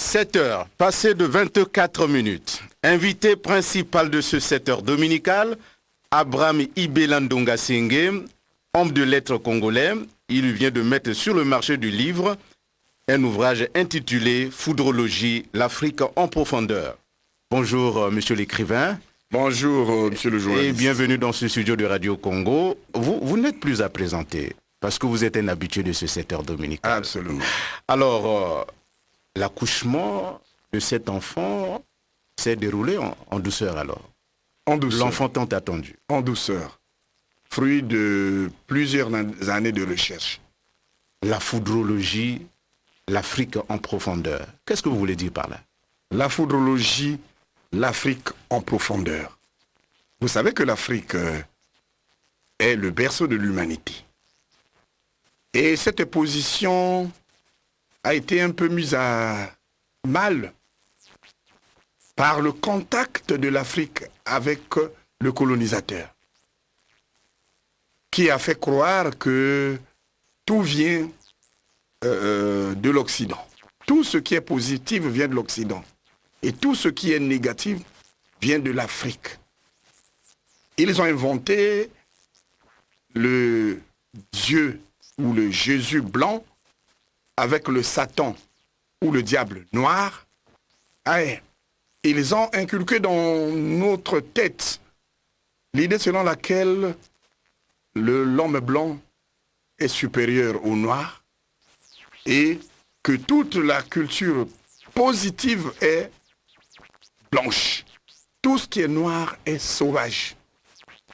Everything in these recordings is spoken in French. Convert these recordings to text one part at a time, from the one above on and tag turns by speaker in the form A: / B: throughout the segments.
A: 7 heures, passé de 24 minutes. Invité principal de ce 7 heures dominical, Abraham Ibelandonga Sengue, homme de lettres congolais. Il vient de mettre sur le marché du livre un ouvrage intitulé Foudrologie, l'Afrique en profondeur. Bonjour, monsieur l'écrivain.
B: Bonjour, monsieur le journaliste.
A: Et bienvenue dans ce studio de Radio Congo. Vous n'êtes plus à présenter, parce que vous êtes un habitué de ce 7 heures dominical.
B: Absolument.
A: Alors, l'accouchement de cet enfant s'est déroulé en douceur alors.
B: En douceur.
A: L'enfant tant attendu.
B: En douceur. Fruit de plusieurs années de recherche.
A: La foudrologie, l'Afrique en profondeur. Qu'est-ce que vous voulez dire par là?
B: La foudrologie, l'Afrique en profondeur. Vous savez que l'Afrique est le berceau de l'humanité. Et cette position a été un peu mise à mal par le contact de l'Afrique avec le colonisateur, qui a fait croire que tout vient de l'Occident. Tout ce qui est positif vient de l'Occident. Et tout ce qui est négatif vient de l'Afrique. Ils ont inventé le Dieu ou le Jésus blanc avec le Satan ou le diable noir. Ils ont inculqué dans notre tête l'idée selon laquelle l'homme blanc est supérieur au noir et que toute la culture positive est blanche. Tout ce qui est noir est sauvage.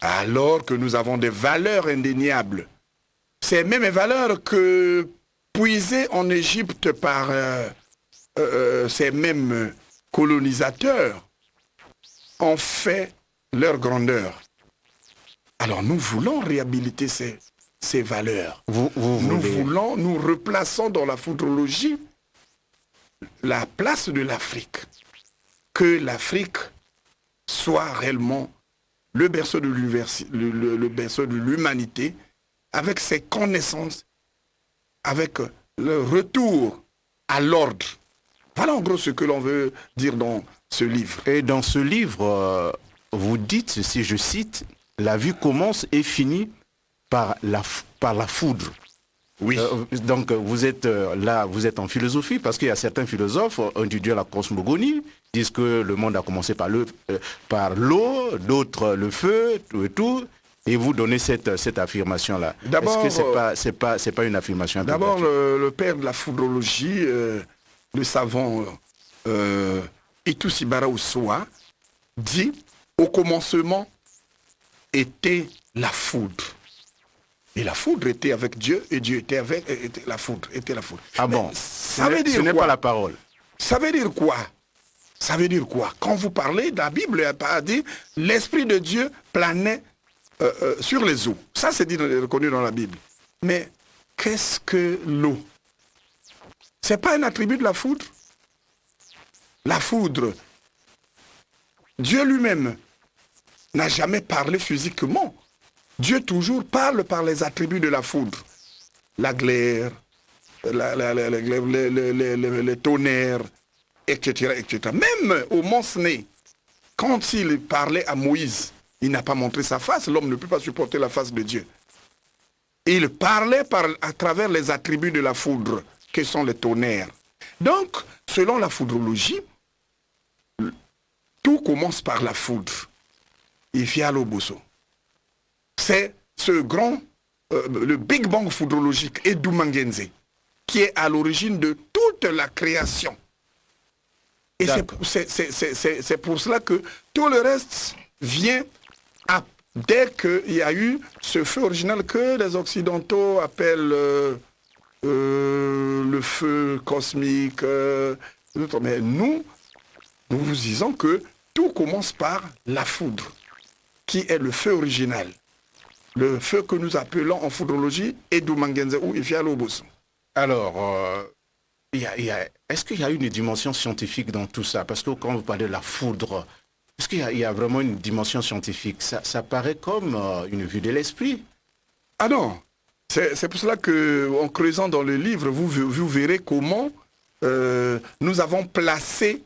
B: Alors que nous avons des valeurs indéniables. Ces mêmes valeurs que puisées en Égypte par ces mêmes colonisateurs ont fait leur grandeur. Alors nous voulons réhabiliter ces valeurs. Nous voulons, nous replaçons dans la foudrologie la place de l'Afrique. Que l'Afrique soit réellement le berceau de l'humanité, avec ses connaissances, avec le retour à l'ordre. Voilà en gros ce que l'on veut dire dans ce livre.
A: Et dans ce livre, vous dites ceci, je cite, « La vie commence et finit par la foudre ».
B: Oui.
A: Donc vous êtes là, vous êtes en philosophie, parce qu'il y a certains philosophes individuels la cosmogonie, disent que le monde a commencé par l'eau, d'autres le feu, tout, et vous donnez cette affirmation-là. Est-ce que c'est pas une affirmation un peu
B: d'abord, le père de la foudrologie, le savant Itusi Oussoa, dit au commencement était la foudre. Et la foudre était avec Dieu, et Dieu était avec la foudre.
A: Ah bon?
B: Ça veut dire
A: ce n'est
B: quoi?
A: pas la parole.
B: Ça veut dire quoi? Ça veut dire quoi? Quand vous parlez, la Bible a dit l'Esprit de Dieu planait sur les eaux. Ça, c'est reconnu dans la Bible. Mais qu'est-ce que l'eau? C'est pas un attribut de la foudre? La foudre, Dieu lui-même n'a jamais parlé physiquement. Dieu toujours parle par les attributs de la foudre. La glaire, les tonnerres, etc., etc. Même au mont Sinaï, quand il parlait à Moïse, il n'a pas montré sa face. L'homme ne peut pas supporter la face de Dieu. Il parlait à travers les attributs de la foudre, que sont les tonnerres. Donc, selon la foudrologie, tout commence par la foudre. Ifialo Bosso. C'est ce grand, le Big Bang foudrologique, Edou Mangenze, qui est à l'origine de toute la création. Et c'est pour cela que tout le reste vient dès qu'il y a eu ce feu original que les Occidentaux appellent le feu cosmique. Mais nous vous disons que tout commence par la foudre, qui est le feu original. Le feu que nous appelons en foudrologie Edou Mangenze ou Ifialo Bosso.
A: Alors, est-ce qu'il y a une dimension scientifique dans tout ça? Parce que quand vous parlez de la foudre, est-ce qu'il y a vraiment une dimension scientifique? Ça paraît comme une vue de l'esprit.
B: Ah non, c'est pour cela qu'en creusant dans le livre, vous verrez comment nous avons placé...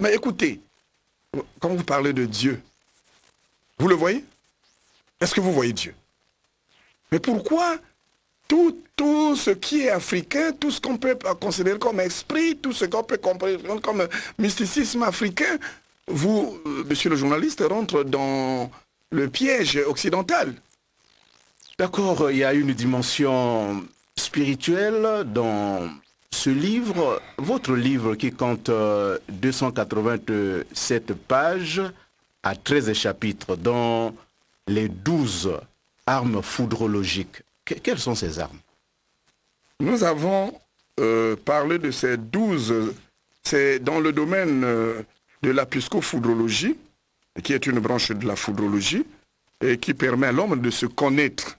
B: Mais écoutez, quand vous parlez de Dieu, vous le voyez? Est-ce que vous voyez Dieu? Mais pourquoi tout ce qui est africain, tout ce qu'on peut considérer comme esprit, tout ce qu'on peut comprendre comme mysticisme africain, vous, monsieur le journaliste, rentre dans le piège occidental?
A: D'accord, il y a une dimension spirituelle dans ce livre. Votre livre qui compte 287 pages à 13 chapitres, dont les 12 armes foudrologiques. Quelles sont ces armes?
B: Nous avons parlé de ces 12, c'est dans le domaine de la psychofoudrologie, qui est une branche de la foudrologie, et qui permet à l'homme de se connaître.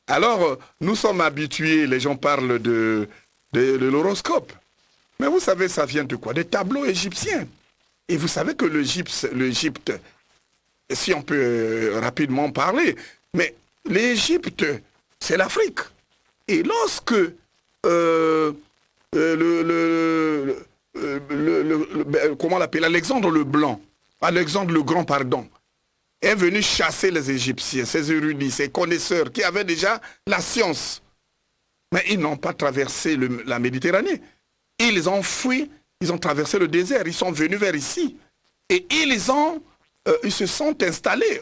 B: Alors, nous sommes habitués, les gens parlent de l'horoscope. Mais vous savez, ça vient de quoi? Des tableaux égyptiens. Et vous savez que l'Égypte, si on peut rapidement parler, mais l'Égypte, c'est l'Afrique. Et lorsque comment l'appeler, Alexandre le Blanc, Alexandre le Grand, pardon, est venu chasser les Égyptiens, ces érudits, ces connaisseurs qui avaient déjà la science. Mais ils n'ont pas traversé la Méditerranée. Ils ont fui, ils ont traversé le désert, ils sont venus vers ici. Et ils se sont installés,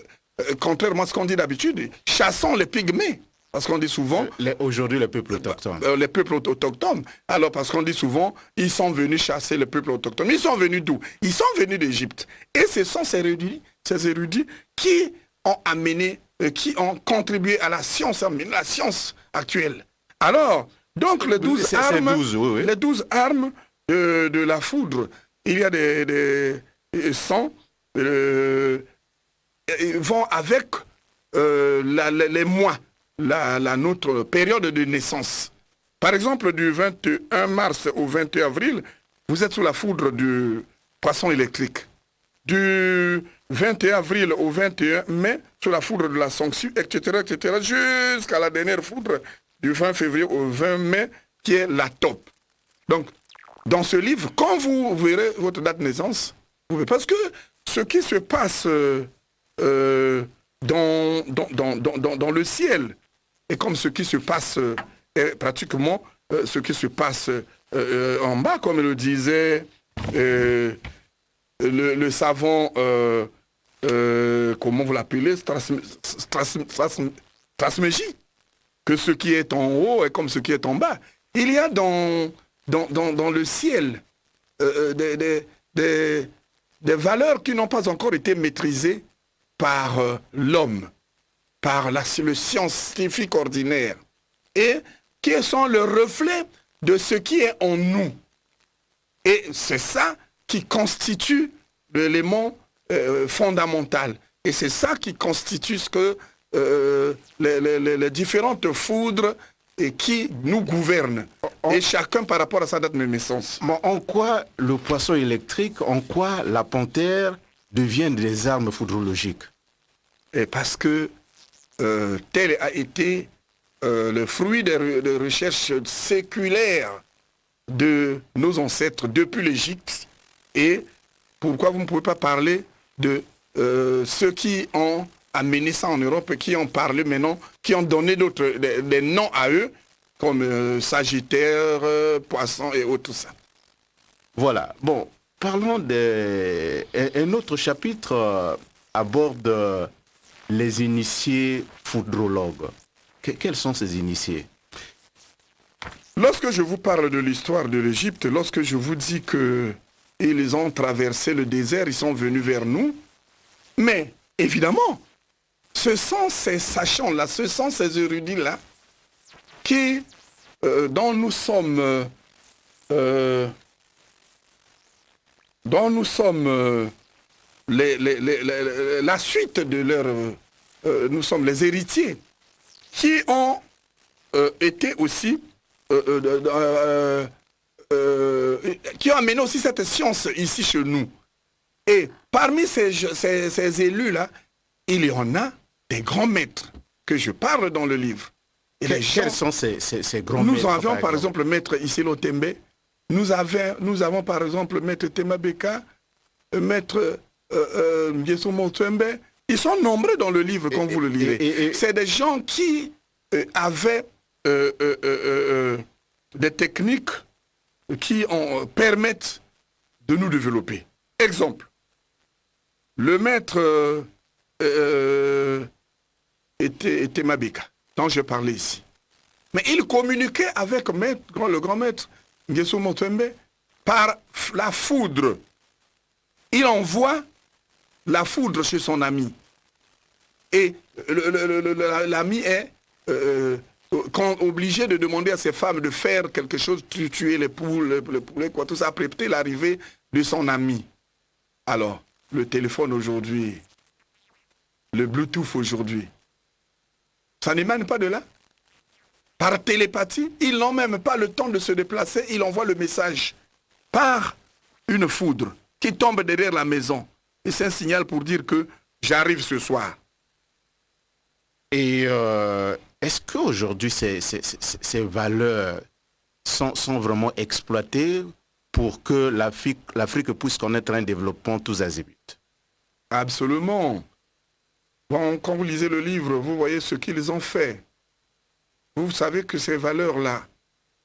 B: contrairement à ce qu'on dit d'habitude, chassant les pygmées. Parce qu'on dit souvent...
A: Aujourd'hui, les peuples autochtones.
B: Les peuples autochtones. Alors, parce qu'on dit souvent, ils sont venus chasser les peuples autochtones. Mais ils sont venus d'où? Ils sont venus d'Égypte. Et ce sont ces érudits qui ont amené, qui ont contribué à la science actuelle. Alors, donc les 12 armes,
A: oui.
B: Les 12 armes de la foudre, il y a des sons, vont avec les mois. Notre période de naissance. Par exemple, du 21 mars au 21 avril, vous êtes sous la foudre du poisson électrique. Du 21 avril au 21 mai, sous la foudre de la sanction, etc., jusqu'à la dernière foudre du 20 février au 20 mai, qui est la taupe. Donc, dans ce livre, quand vous verrez votre date de naissance, vous verrez, parce que ce qui se passe dans le ciel, et comme ce qui se passe est pratiquement ce qui se passe en bas, comme le disait le savant, comment vous l'appelez, Strasmégie, que ce qui est en haut est comme ce qui est en bas. Il y a dans le ciel des valeurs qui n'ont pas encore été maîtrisées par l'homme, par le scientifique ordinaire, et qui sont le reflet de ce qui est en nous. Et c'est ça qui constitue l'élément fondamental. Et c'est ça qui constitue ce que les différentes foudres et qui nous gouvernent. Et chacun par rapport à sa date de naissance.
A: En quoi le poisson électrique, en quoi la panthère devient des armes foudrologiques?
B: Et parce que tel a été le fruit de recherches séculaires de nos ancêtres depuis l'Égypte. Et pourquoi vous ne pouvez pas parler de ceux qui ont amené ça en Europe et qui ont parlé maintenant, qui ont donné des noms à eux, comme Sagittaire, Poisson et autres, tout ça.
A: Voilà. Bon, parlons un autre chapitre aborde les initiés foudrologues. Quels sont ces initiés?
B: Lorsque je vous parle de l'histoire de l'Égypte, lorsque je vous dis qu'ils ont traversé le désert, ils sont venus vers nous, mais évidemment, ce sont ces sachants-là, ce sont ces érudits-là dont nous sommes la suite de leur... nous sommes les héritiers qui ont été aussi... qui ont amené aussi cette science ici chez nous. Et parmi ces élus-là, il y en a des grands maîtres que je parle dans le livre. Et
A: Quels sont ces grands maîtres?
B: Nous avions par exemple Maître Issilo Tembe, Nous avons par exemple Maître Temabeka, Maître Mieso Motembe. Ils sont nombreux dans le livre quand vous le lirez. C'est des gens qui avaient des techniques qui permettent de nous développer. Exemple, le maître était Mabeka, dont je parlais ici. Mais il communiquait avec le grand maître Ngeso Motembe par la foudre. Il envoie la foudre chez son ami. Et l'ami est obligé de demander à ses femmes de faire quelque chose, tuer les poules, les poulets, quoi, tout ça, après l'arrivée de son ami. Alors, le téléphone aujourd'hui, le Bluetooth aujourd'hui, ça n'émane pas de là. Par télépathie, ils n'ont même pas le temps de se déplacer, ils envoient le message par une foudre qui tombe derrière la maison. Et c'est un signal pour dire que j'arrive ce soir.
A: Et est-ce qu'aujourd'hui, ces valeurs sont vraiment exploitées pour que l'Afrique puisse connaître un développement tous azimuts?
B: Absolument. Bon, quand vous lisez le livre, vous voyez ce qu'ils ont fait. Vous savez que ces valeurs-là,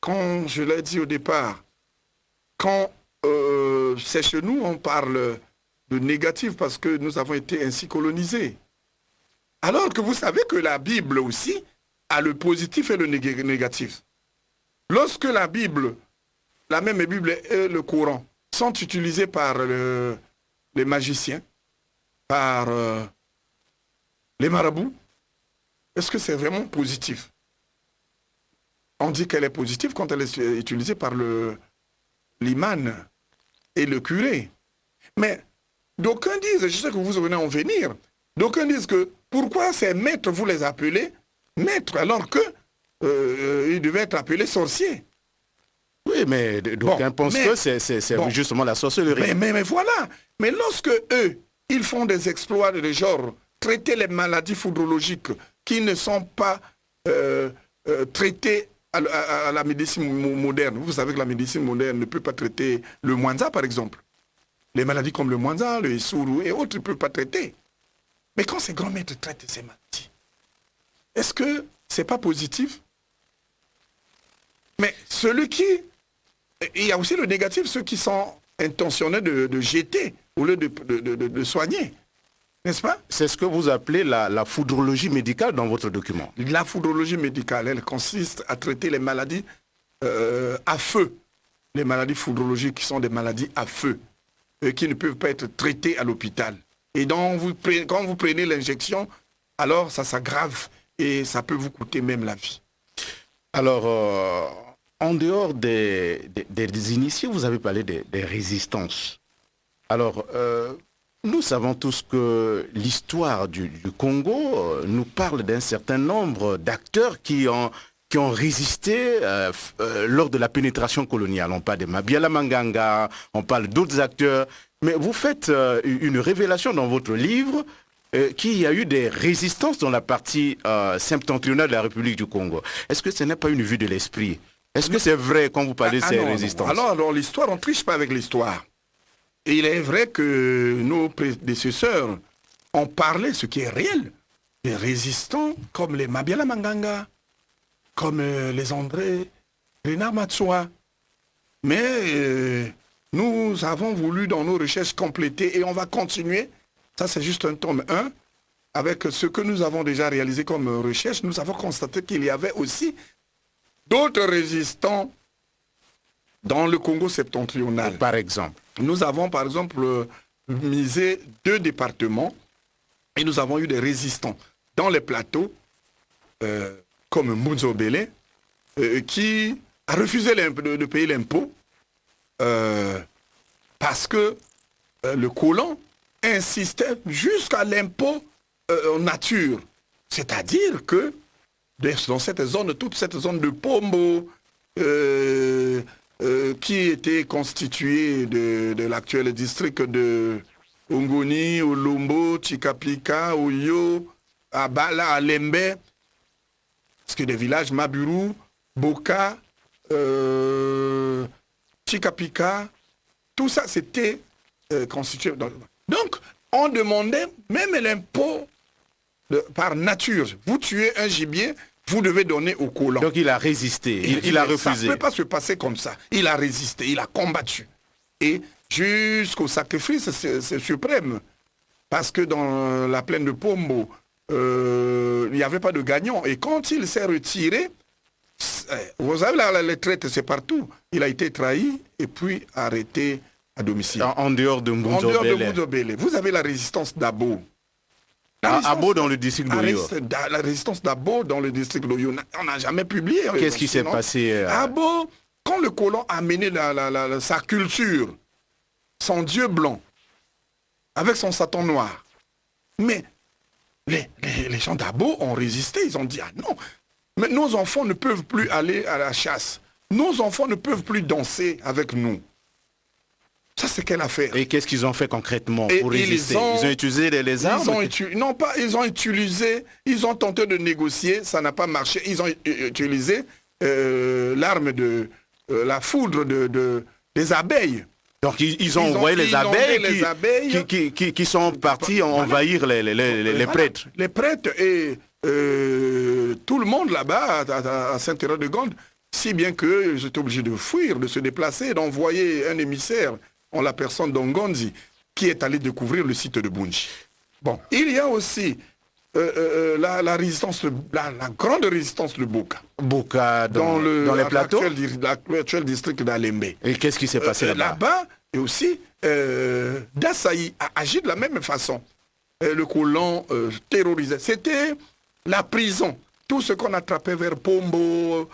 B: quand je l'ai dit au départ, quand c'est chez nous, on parle de négatif parce que nous avons été ainsi colonisés. Alors que vous savez que la Bible aussi a le positif et le négatif. Lorsque la Bible, la même Bible et le Coran sont utilisés par les magiciens, par les marabouts, est-ce que c'est vraiment positif? On dit qu'elle est positive quand elle est utilisée par l'imam et le curé. Mais d'aucuns disent, je sais que vous venez en venir, d'aucuns disent que pourquoi ces maîtres, vous les appelez maîtres alors que ils devaient être appelés sorciers?
A: Oui, mais d'aucuns pensent que c'est justement la sorcellerie.
B: Mais voilà. Mais lorsque eux, ils font des exploits de genre, traiter les maladies foudrologiques qui ne sont pas traitées à la médecine moderne. Vous savez que la médecine moderne ne peut pas traiter le Mwanza, par exemple. Les maladies comme le Mwanza, le Issourou et autres ne peuvent pas traiter. Mais quand ces grands maîtres traitent ces maladies, est-ce que c'est pas positif? Mais celui qui... Il y a aussi le négatif, ceux qui sont intentionnés de jeter au lieu de soigner. N'est-ce pas?
A: C'est ce que vous appelez la foudrologie médicale dans votre document.
B: La foudrologie médicale, elle consiste à traiter les maladies à feu. Les maladies foudrologiques qui sont des maladies à feu, qui ne peuvent pas être traitées à l'hôpital. Et donc, quand vous prenez l'injection, alors ça s'aggrave et ça peut vous coûter même la vie.
A: Alors, en dehors des initiés, vous avez parlé des résistances. Alors, nous savons tous que l'histoire du Congo nous parle d'un certain nombre d'acteurs qui ont résisté lors de la pénétration coloniale. On parle de Mabiala Manganga, on parle d'autres acteurs. Mais vous faites une révélation dans votre livre qu'il y a eu des résistances dans la partie septentrionale de la République du Congo. Est-ce que ce n'est pas une vue de l'esprit? Est-ce que c'est vrai quand vous parlez de ces résistances?
B: Non. Alors l'histoire, on ne triche pas avec l'histoire. Et il est vrai que nos prédécesseurs ont parlé, ce qui est réel, des résistants comme les Mabiala Manganga, comme les André Renard Matsoa. Mais nous avons voulu dans nos recherches compléter et on va continuer. Ça, c'est juste un tome 1. Avec ce que nous avons déjà réalisé comme recherche, nous avons constaté qu'il y avait aussi d'autres résistants dans le Congo septentrional.
A: Par exemple.
B: Nous avons, par exemple, misé 2 départements et nous avons eu des résistants dans les plateaux, comme Mbunzo Bele, qui a refusé de payer l'impôt parce que le colon insistait jusqu'à l'impôt en nature. C'est-à-dire que dans cette zone, toute cette zone de Pombo, qui était constituée de l'actuel district de Ongoni, Olombo, Chikapika, Oyo, Abala, Alembe, parce que des villages Maburu, Boka, Chikapika, tout ça c'était constitué. Donc, on demandait même l'impôt par nature. Vous tuez un gibier, vous devez donner au colon.
A: Donc il a résisté, il a refusé.
B: Ça ne peut pas se passer comme ça. Il a résisté, il a combattu. Et jusqu'au sacrifice, c'est suprême. Parce que dans la plaine de Pombo, il n'y avait pas de gagnant. Et quand il s'est retiré, vous savez, les traites, c'est partout. Il a été trahi et puis arrêté à domicile.
A: En dehors de Mbunzo-Bélé.
B: Vous avez la résistance d'Abo.
A: Abo dans le district d'Oyo.
B: La résistance d'Abo dans le district d'Oyo. On n'a jamais publié.
A: Qu'est-ce qui s'est passé
B: Abo, quand le colon a amené sa culture, son dieu blanc, avec son Satan noir, mais les gens d'Abo ont résisté. Ils ont dit, ah non, mais nos enfants ne peuvent plus aller à la chasse. Nos enfants ne peuvent plus danser avec nous. Ça, c'est quelle affaire?
A: Et qu'est-ce qu'ils ont fait concrètement pour résister? Ils ont utilisé les armes?
B: Non, pas, ils ont utilisé, ils ont tenté de négocier, ça n'a pas marché. Ils ont utilisé l'arme de la foudre des abeilles.
A: Donc ils ont envoyé les abeilles qui sont partis envahir les prêtres.
B: Les prêtres et tout le monde là-bas à Saint-Hérode-de-Gonde, si bien qu'ils étaient obligés de fuir, de se déplacer, d'envoyer un émissaire en la personne d'Ongonzi, qui est allé découvrir le site de Bunji. Bon, il y a aussi la résistance, la grande résistance de Boka.
A: Boka dans les plateaux?
B: L'actuel district d'Alembe.
A: Et qu'est-ce qui s'est passé là-bas?
B: Là-bas, et aussi, Dassaï a agi de la même façon. Le colon terrorisé. C'était la prison. Tout ce qu'on attrapait vers Pombo,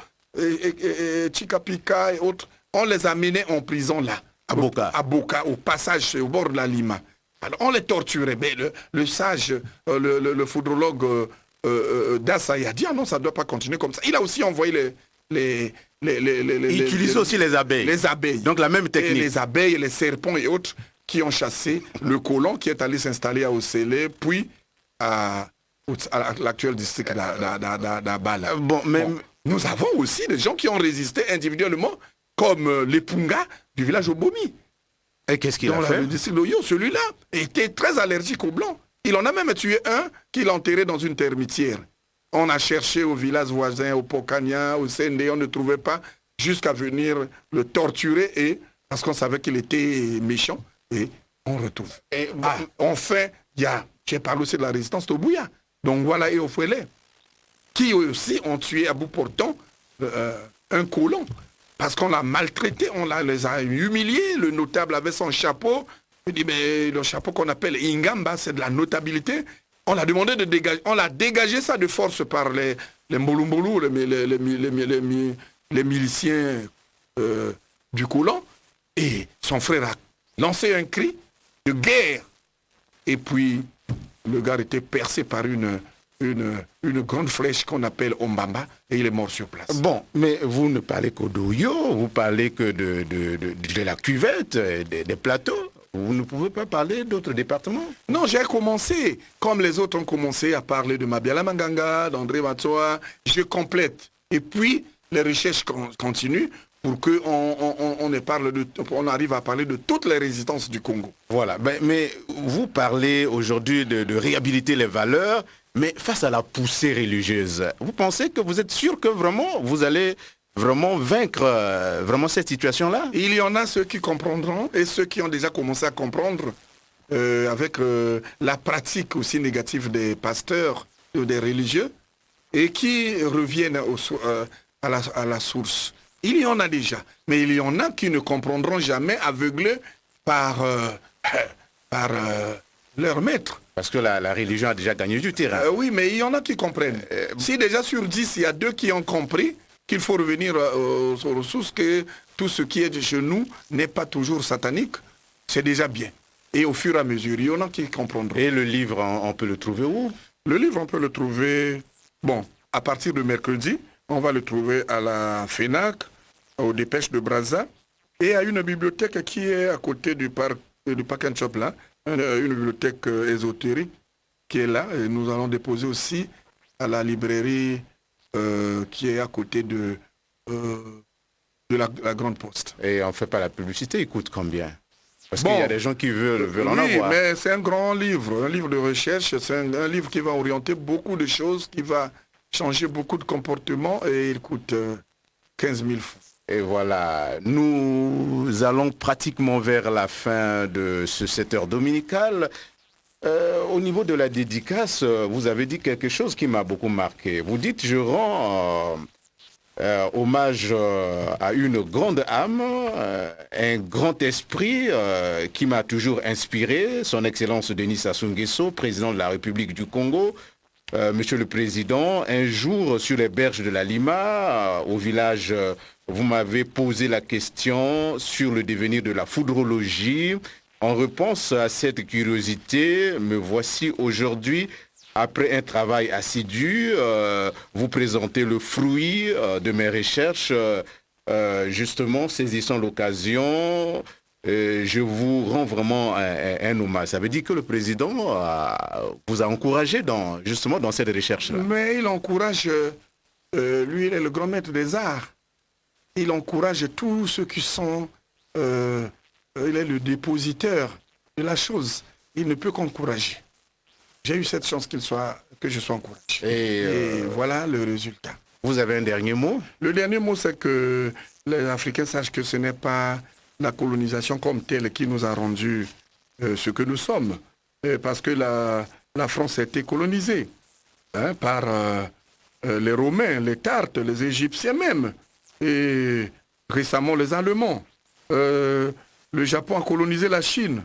B: Chikapika et autres, on les amenait en prison là.
A: À Boka.
B: À Boka, au passage, au bord de la Lima. Alors, on les torturait. Mais le sage, le foudrologue Dassaï a dit, ah non, ça ne doit pas continuer comme ça. Il a aussi envoyé il
A: utilise aussi les abeilles.
B: Les abeilles.
A: Donc la même technique.
B: Et les abeilles, les serpents et autres qui ont chassé le colon qui est allé s'installer à Osélé, puis à l'actuel district d'Abala.
A: Bon,
B: nous avons aussi des gens qui ont résisté individuellement, comme les Punga du village Obomi.
A: Et qu'est-ce qu'il a fait?
B: Le district d'Oyo, celui-là était très allergique aux Blancs. Il en a même tué un qu'il a enterré dans une termitière. On a cherché au village voisin, au Pokania, au Sende, on ne trouvait pas, jusqu'à venir le torturer, parce qu'on savait qu'il était méchant, et on retrouve. Enfin, j'ai parlé aussi de la résistance d'Obouya. Donc voilà, et au Fouélé, qui aussi ont tué à bout portant un colon. Parce qu'on l'a maltraité, les a humiliés. Le notable avait son chapeau. Il dit, mais le chapeau qu'on appelle Ingamba, c'est de la notabilité. On l'a demandé de dégager. On l'a dégagé ça de force par les Mbolumbolu, les miliciens du colon. Et son frère a lancé un cri de guerre. Et puis, le gars était percé par une grande flèche qu'on appelle Ombamba, et il est mort sur place.
A: Bon, mais vous ne parlez qu'au d'Oyo, vous parlez que de la cuvette, des plateaux. Vous ne pouvez pas parler d'autres départements?
B: Non, j'ai commencé, comme les autres ont commencé, à parler de Mabiala Manganga, d'André Matsoa. Je complète. Et puis, les recherches continuent pour qu'on arrive à parler de toutes les résistances du Congo.
A: Voilà, mais vous parlez aujourd'hui de réhabiliter les valeurs, mais face à la poussée religieuse, vous pensez que vous êtes sûr que vraiment vous allez vraiment vaincre vraiment cette situation-là?
B: Il y en a ceux qui comprendront et ceux qui ont déjà commencé à comprendre avec la pratique aussi négative des pasteurs ou des religieux et qui reviennent à la source. Il y en a déjà, mais il y en a qui ne comprendront jamais, aveuglés par leur maître.
A: Parce que la religion a déjà gagné du terrain.
B: Oui, mais il y en a qui comprennent. Si déjà sur 10, il y a 2 qui ont compris qu'il faut revenir aux ressources, que tout ce qui est de chez nous n'est pas toujours satanique, c'est déjà bien. Et au fur et à mesure, il y en a qui comprendront.
A: Et le livre, on peut le trouver où?
B: Le livre, on peut le trouver, à partir de mercredi, on va le trouver à la FENAC, aux Dépêches de Brazza, et à une bibliothèque qui est à côté du parc and Shop là, une bibliothèque ésotérique qui est là. Et nous allons déposer aussi à la librairie qui est à côté de de la Grande Poste.
A: Et on ne fait pas la publicité, il coûte combien? Parce
B: Bon,
A: qu'il y a des gens qui veulent en
B: oui,
A: avoir.
B: mais c'est un grand livre, un livre de recherche, c'est un livre qui va orienter beaucoup de choses, qui va changer beaucoup de comportements et il coûte 15 000 francs.
A: Et voilà, nous allons pratiquement vers la fin de ce 7h dominical. Au niveau de la dédicace, vous avez dit quelque chose qui m'a beaucoup marqué. Vous dites, je rends hommage à une grande âme, un grand esprit qui m'a toujours inspiré, son Excellence Denis Sassou Nguesso, président de la République du Congo. Monsieur le Président, un jour sur les berges de la Lima, au village, vous m'avez posé la question sur le devenir de la foudrologie. En réponse à cette curiosité, me voici aujourd'hui, après un travail assidu, vous présenter le fruit de mes recherches. Justement, saisissant l'occasion, je vous rends vraiment un hommage. Ça veut dire que le président vous a encouragé justement dans cette recherche-là.
B: Mais il encourage, lui, il est le grand maître des arts. Il encourage tous ceux qui sont... il est le dépositeur de la chose. Il ne peut qu'encourager. J'ai eu cette chance que je sois encouragé. Et voilà le résultat.
A: Vous avez un dernier mot?
B: Le dernier mot, c'est que les Africains sachent que ce n'est pas la colonisation comme telle qui nous a rendu ce que nous sommes. Parce que la France a été colonisée par les Romains, les Tartes, les Égyptiens même. Et récemment les Allemands. Le Japon a colonisé la Chine.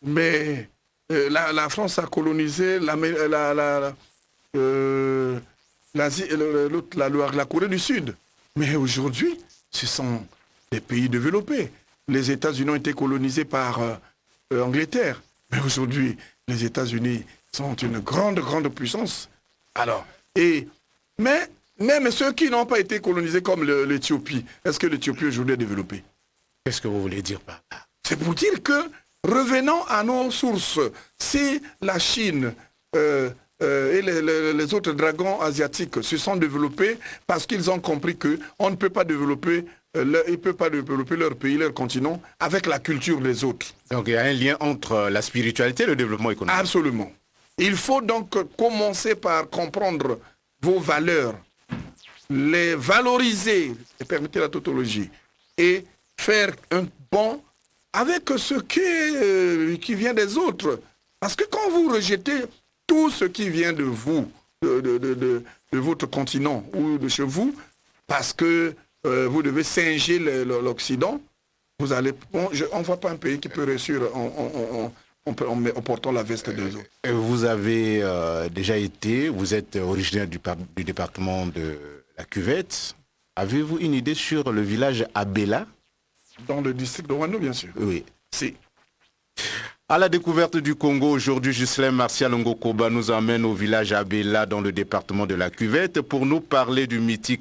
B: Mais la France a colonisé la Corée du Sud. Mais aujourd'hui, ce sont des pays développés. Les États-Unis ont été colonisés par l'Angleterre. Mais aujourd'hui, les États-Unis sont une grande puissance. Alors, mais même ceux qui n'ont pas été colonisés comme l'Éthiopie, est-ce que l'Éthiopie aujourd'hui est développée?
A: Qu'est-ce que vous voulez dire par là?
B: C'est pour dire que, revenons à nos sources, si la Chine et les autres dragons asiatiques se sont développés parce qu'ils ont compris qu'on ne peut pas développer, ils ne peuvent pas développer leur pays, leur continent, avec la culture des autres.
A: Donc il y a un lien entre la spiritualité et le développement économique.
B: Absolument. Il faut donc commencer par comprendre vos valeurs, les valoriser, permettez la tautologie, et faire un bond avec ce qui vient des autres. Parce que quand vous rejetez tout ce qui vient de vous, de votre continent ou de chez vous, parce que vous devez singer l'Occident, vous allez... on ne voit pas un pays qui peut réussir en portant la veste des autres.
A: Vous avez déjà été, vous êtes originaire du département de la Cuvette. Avez-vous une idée sur le village Abela?
B: Dans le district de Ouano, bien sûr.
A: Oui.
B: Si.
A: À la découverte du Congo, aujourd'hui, Ghislain Martial Ngokoba nous emmène au village Abela dans le département de la Cuvette pour nous parler du mythique